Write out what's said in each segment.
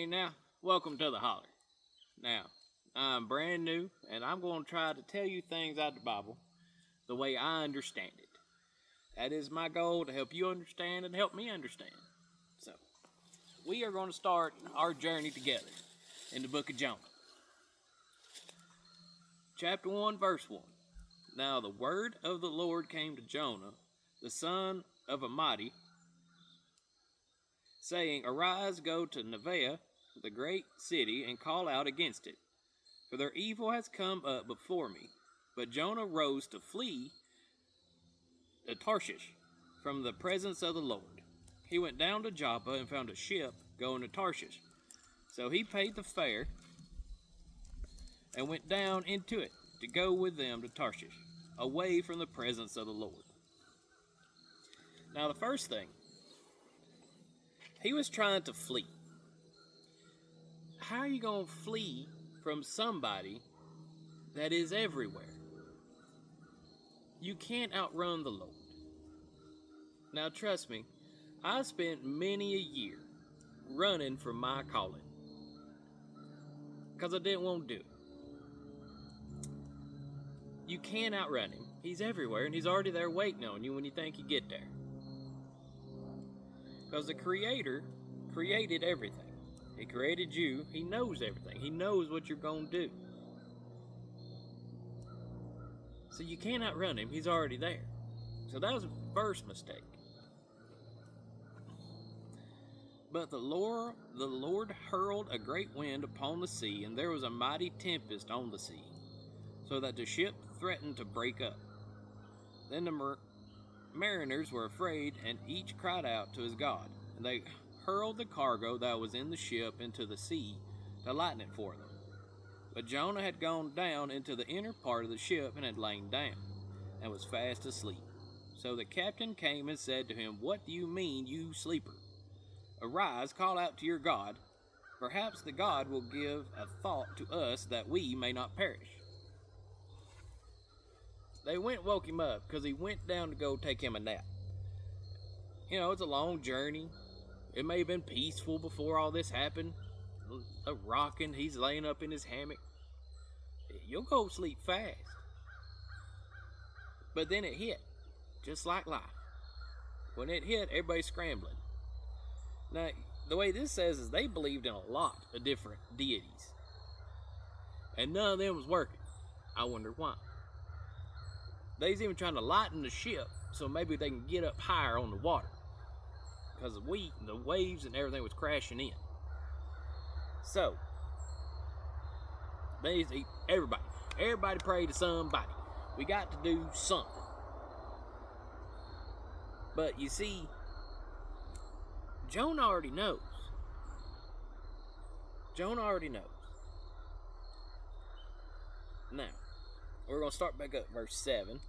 now, welcome to the holler. Now, I'm brand new, and I'm going to try to tell you things out of the Bible the way I understand it. That is my goal, to help you understand and help me understand. So, we are going to start our journey together in the book of Jonah. Chapter 1, verse 1. Now the word of the Lord came to Jonah, the son of Amittai, saying, Arise, go to Nineveh, the great city, and call out against it, for their evil has come up before me. But Jonah rose to flee to Tarshish from the presence of the Lord. He went down to Joppa and found a ship going to Tarshish. So he paid the fare and went down into it to go with them to Tarshish, away from the presence of the Lord. Now the first thing, he was trying to flee. How are you going to flee from somebody that is everywhere? You can't outrun the Lord. Now trust me, I spent many a year running from my calling because I didn't want to do it. You can't outrun him. He's everywhere, and he's already there waiting on you when you think you get there. Because the Creator created everything. He created you. He knows everything. He knows what you're going to do. So you can't outrun him. He's already there. So that was the first mistake. But the Lord hurled a great wind upon the sea, and there was a mighty tempest on the sea, so that the ship threatened to break up. Then the mariners were afraid, and each cried out to his God, and they hurled the cargo that was in the ship into the sea to lighten it for them. But Jonah had gone down into the inner part of the ship and had lain down, and was fast asleep. So the captain came and said to him, What do you mean, you sleeper? Arise, call out to your God. Perhaps the God will give a thought to us that we may not perish. They woke him up because he went down to go take him a nap. You know, it's a long journey. It may have been peaceful before all this happened. A rocking, he's laying up in his hammock. You'll go sleep fast. But then it hit, just like life. When it hit, everybody's scrambling. Now, the way this says is they believed in a lot of different deities. And none of them was working. I wonder why. They's even trying to lighten the ship so maybe they can get up higher on the water. Because the waves and everything was crashing in. So, everybody prayed to somebody. We got to do something. But you see, Jonah already knows. Now, we're going to start back up verse 7.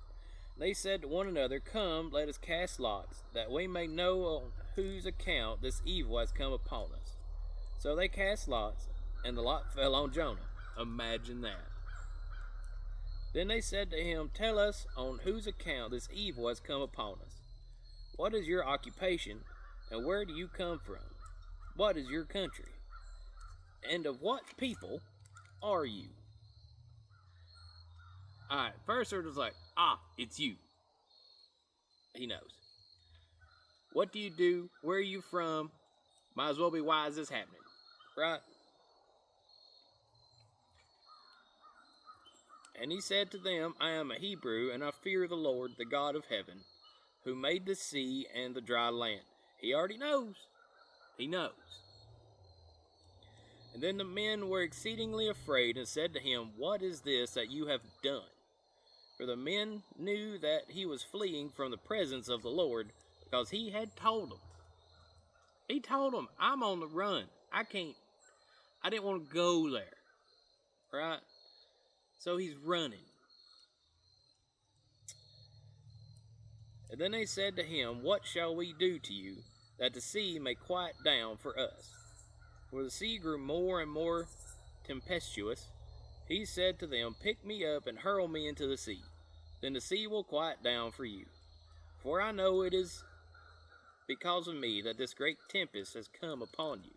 They said to one another, Come, let us cast lots, that we may know on whose account this evil has come upon us. So they cast lots, and the lot fell on Jonah. Imagine that. Then they said to him, Tell us on whose account this evil has come upon us. What is your occupation, and where do you come from? What is your country? And of what people are you? Alright, first they're just like, it's you. He knows. What do you do? Where are you from? Might as well be, why is this happening? Right? And he said to them, I am a Hebrew, and I fear the Lord, the God of heaven, who made the sea and the dry land. He already knows. He knows. And then the men were exceedingly afraid and said to him, What is this that you have done? For the men knew that he was fleeing from the presence of the Lord, because he had told them. He told them, I'm on the run. I didn't want to go there. Right? So he's running. And then they said to him, What shall we do to you, that the sea may quiet down for us? For the sea grew more and more tempestuous. He said to them, Pick me up and hurl me into the sea. Then the sea will quiet down for you. For I know it is because of me that this great tempest has come upon you.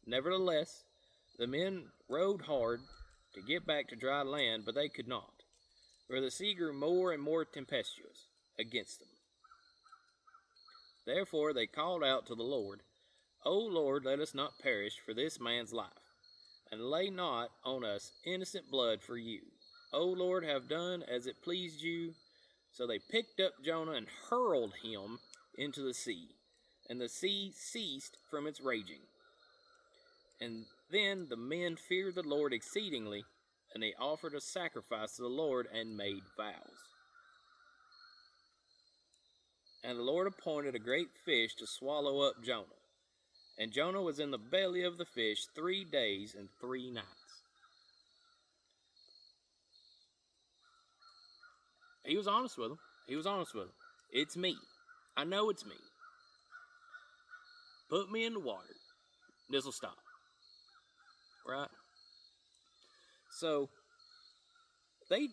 Nevertheless, the men rowed hard to get back to dry land, but they could not, for the sea grew more and more tempestuous against them. Therefore they called out to the Lord, O Lord, let us not perish for this man's life, and lay not on us innocent blood for you. O Lord, have done as it pleased you. So they picked up Jonah and hurled him into the sea, and the sea ceased from its raging. And then the men feared the Lord exceedingly, and they offered a sacrifice to the Lord and made vows. And the Lord appointed a great fish to swallow up Jonah. And Jonah was in the belly of the fish 3 days and 3 nights. He was honest with them. It's me. I know it's me. Put me in the water. This'll stop. Right? So, they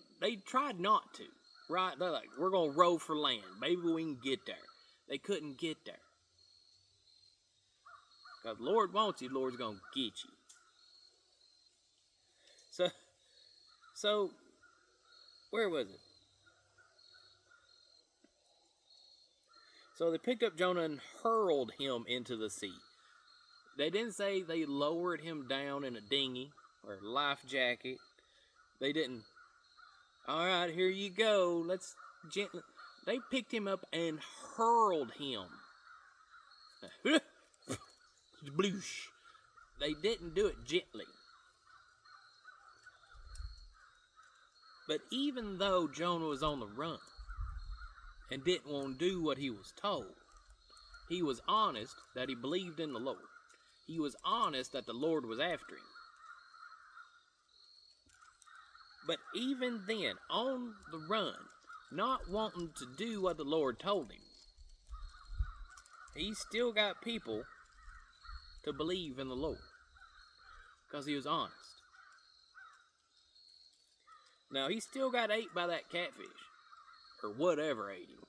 tried not to. Right? They're like, we're going to row for land. Maybe we can get there. They couldn't get there. Because the Lord wants you, the Lord's going to get you. So, where was it? So they picked up Jonah and hurled him into the sea. They didn't say they lowered him down in a dinghy or a life jacket. They didn't, all right, here you go, let's gently. They picked him up and hurled him. Bloosh. They didn't do it gently. But even though Jonah was on the run and didn't want to do what he was told, he was honest that he believed in the Lord. He was honest that the Lord was after him. But even then, on the run, not wanting to do what the Lord told him, he still got people to believe in the Lord because he was honest. Now, he still got ate by that catfish, or whatever ate him.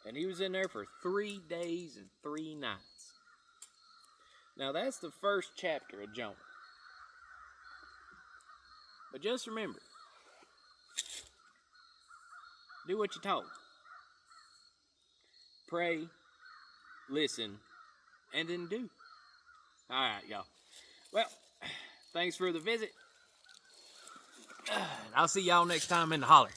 And he was in there for 3 days and 3 nights. Now, that's the first chapter of Jonah. But just remember, do what you're told. Pray, listen, and then do. All right, y'all. Well, thanks for the visit. I'll see y'all next time in the holler.